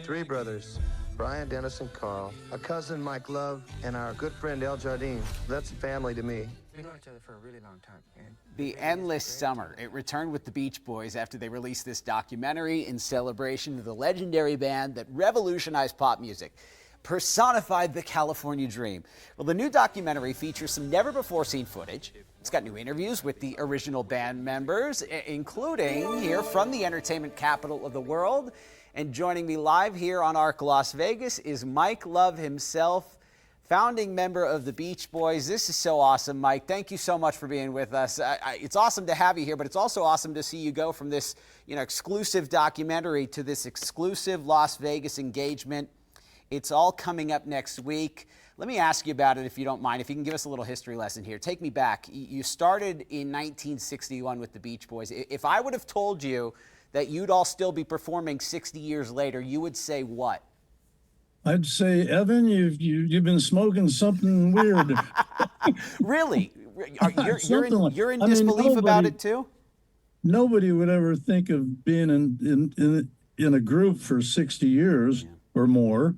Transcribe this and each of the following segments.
Three brothers, Brian, Dennis, and Carl, a cousin, Mike Love, and our good friend El Jardine. That's family to me. We've known each other for a really long time, man. The Endless Summer. It returned with the Beach Boys after they released this documentary in celebration of the legendary band that revolutionized pop music, personified the California dream. Well, the new documentary features some never-before-seen footage. It's got new interviews with the original band members, including here from the entertainment capital of the world. And joining me live here on ARC Las Vegas is Mike Love himself, founding member of the Beach Boys. This is so awesome, Mike. Thank you so much for being with us. It's awesome to have you here, but it's also awesome to see you go from this, exclusive documentary to this exclusive Las Vegas engagement. It's all coming up next week. Let me ask you about it, if you don't mind, if you can give us a little history lesson here. Take me back. You started in 1961 with the Beach Boys. If I would have told you that you'd all still be performing 60 years later, you would say what? I'd say, Evan, you've been smoking something weird. Really? You're in disbelief about it too? Nobody would ever think of being in a group for 60 years or more,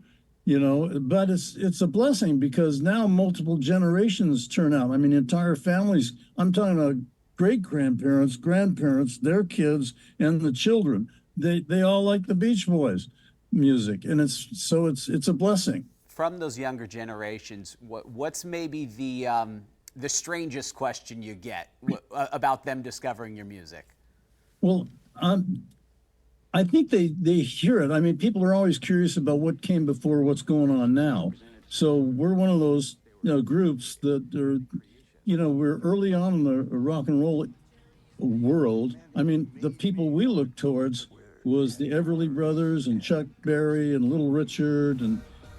but it's a blessing because now multiple generations turn out. I mean, entire families. I'm talking about great-grandparents, grandparents, their kids, and the children. They all like the Beach Boys music, and it's a blessing. From those younger generations, what's maybe the strangest question you get about them discovering your music? Well, I think they hear it. I mean, people are always curious about what came before, what's going on now. So we're one of those groups that are, we're early on in the rock and roll world. I mean, the people we look towards was the Everly Brothers and Chuck Berry and Little Richard,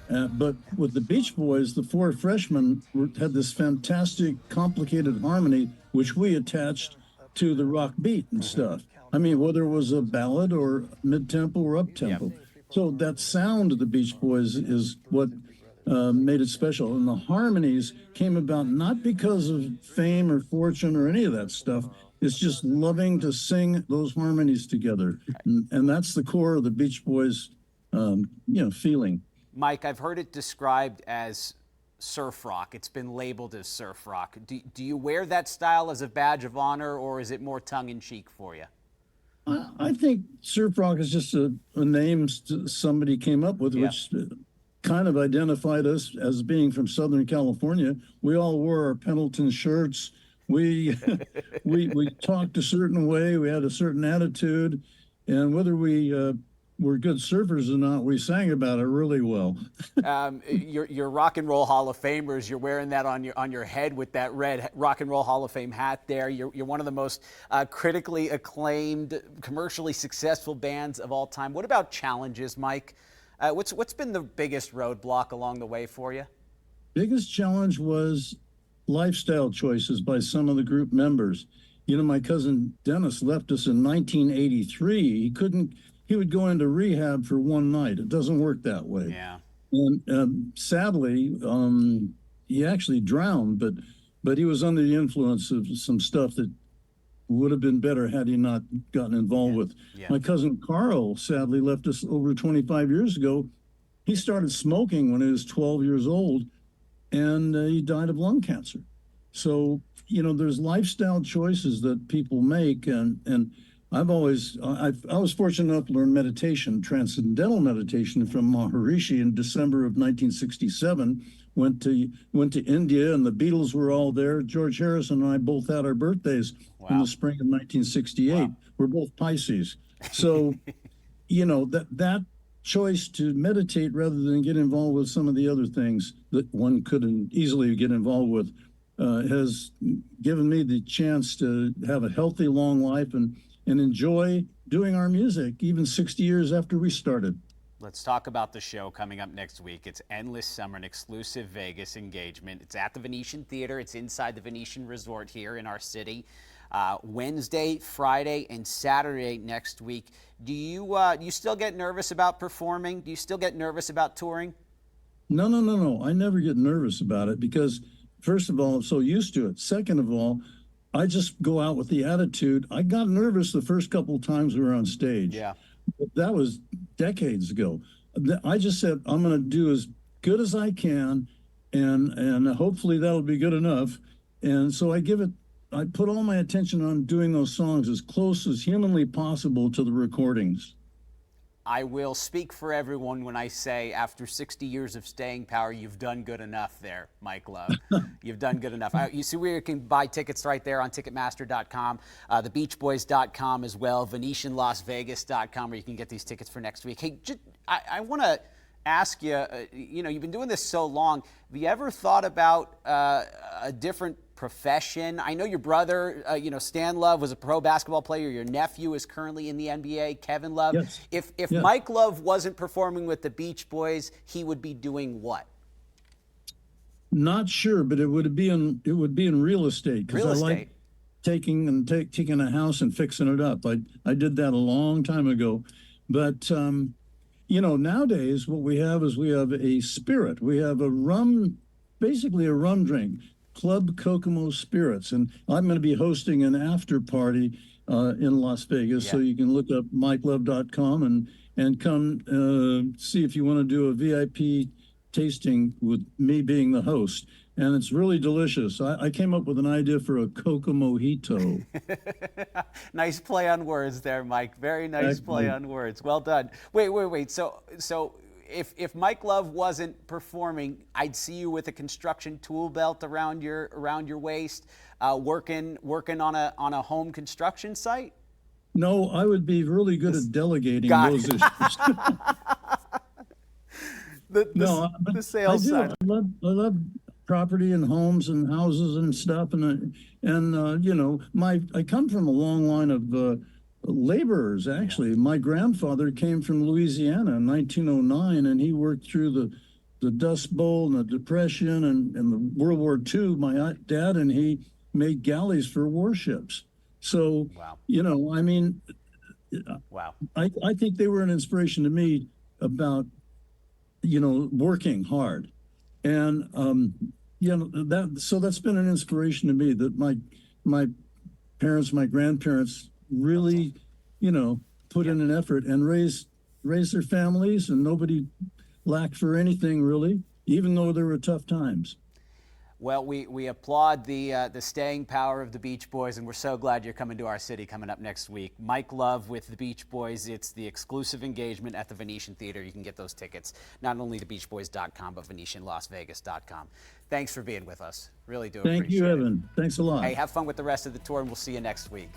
but with the Beach Boys, the four freshmen had this fantastic, complicated harmony, which we attached to the rock beat and stuff. I mean, whether it was a ballad or mid-tempo or up-tempo. Yep. So that sound of the Beach Boys is what made it special. And the harmonies came about not because of fame or fortune or any of that stuff. It's just loving to sing those harmonies together. And that's the core of the Beach Boys, feeling. Mike, I've heard it described as surf rock. It's been labeled as surf rock. Do you wear that style as a badge of honor, or is it more tongue-in-cheek for you? I think surf rock is just a name somebody came up with, which kind of identified us as being from Southern California. We all wore our Pendleton shirts. We talked a certain way. We had a certain attitude, and whether we were good surfers or not, we sang about it really well. You're Rock and Roll Hall of Famers. You're wearing that on your head with that red Rock and Roll Hall of Fame hat there. You're one of the most critically acclaimed, commercially successful bands of all time. What about challenges, Mike? What's been the biggest roadblock along the way for you? Biggest challenge was lifestyle choices by some of the group members. My cousin Dennis left us in 1983. He would go into rehab for one night. It doesn't work that way. Yeah. And sadly, he actually drowned, but he was under the influence of some stuff that would have been better had he not gotten involved with. Yeah. My cousin Carl sadly left us over 25 years ago. He started smoking when he was 12 years old, and he died of lung cancer. So, there's lifestyle choices that people make, and I was fortunate enough to learn meditation, transcendental meditation from Maharishi in December of 1967. Went to India, and the Beatles were all there. George Harrison and I both had our birthdays in the spring of 1968. Wow. We're both Pisces. So, that choice to meditate rather than get involved with some of the other things that one couldn't easily get involved with has given me the chance to have a healthy, long life and enjoy doing our music, even 60 years after we started. Let's talk about the show coming up next week. It's Endless Summer, an exclusive Vegas engagement. It's at the Venetian Theater. It's inside the Venetian Resort here in our city. Wednesday, Friday, and Saturday next week. Do you still get nervous about performing? Do you still get nervous about touring? No. I never get nervous about it because, first of all, I'm so used to it. Second of all, I just go out with the attitude. I got nervous the first couple of times we were on stage. Yeah. That was decades ago. I just said I'm going to do as good as I can, and hopefully that'll be good enough. And so I put all my attention on doing those songs as close as humanly possible to the recordings. I will speak for everyone when I say after 60 years of staying power, you've done good enough there, Mike Love. You've done good enough. You see where you can buy tickets right there on Ticketmaster.com, thebeachboys.com as well, VenetianLasVegas.com, where you can get these tickets for next week. Hey, I want to ask you, you've been doing this so long. Have you ever thought about a different profession? I know your brother, Stan Love, was a pro basketball player. Your nephew is currently in the NBA, Kevin Love. Yes. If Yes. Mike Love wasn't performing with the Beach Boys, he would be doing what? Not sure, but it would be in real estate, because I like taking a house and fixing it up. I did that a long time ago, but nowadays what we have is a spirit. We have basically a rum drink, Club Kokomo Spirits, and I'm going to be hosting an after party in Las Vegas. Yeah. So you can look up mikelove.com and come see if you want to do a VIP tasting with me being the host. And it's really delicious. I came up with an idea for a Coca Mojito. Nice play on words there, Mike. Very nice play on words. Well done. Wait. So if Mike Love wasn't performing, I'd see you with a construction tool belt around your waist, working on a home construction site. No, I would be really good at delegating those issues. the sales side. I love property and homes and houses and stuff, and I come from a long line of laborers. Actually, my grandfather came from Louisiana in 1909, and he worked through the Dust Bowl and the Depression and the World War II. My dad and he made galleys for warships. So, wow. I think they were an inspiration to me about working hard, and that's been an inspiration to me, that my parents, my grandparents really put in an effort and raised their families, and nobody lacked for anything really, even though there were tough times. Well, we applaud the staying power of the Beach Boys, and we're so glad you're coming to our city coming up next week. Mike Love with the Beach Boys. It's the exclusive engagement at the Venetian Theater. You can get those tickets, not only thebeachboys.com, but VenetianLasVegas.com. Thanks for being with us. Really do appreciate it. Thank you, Evan. Thanks a lot. Hey, have fun with the rest of the tour, and we'll see you next week.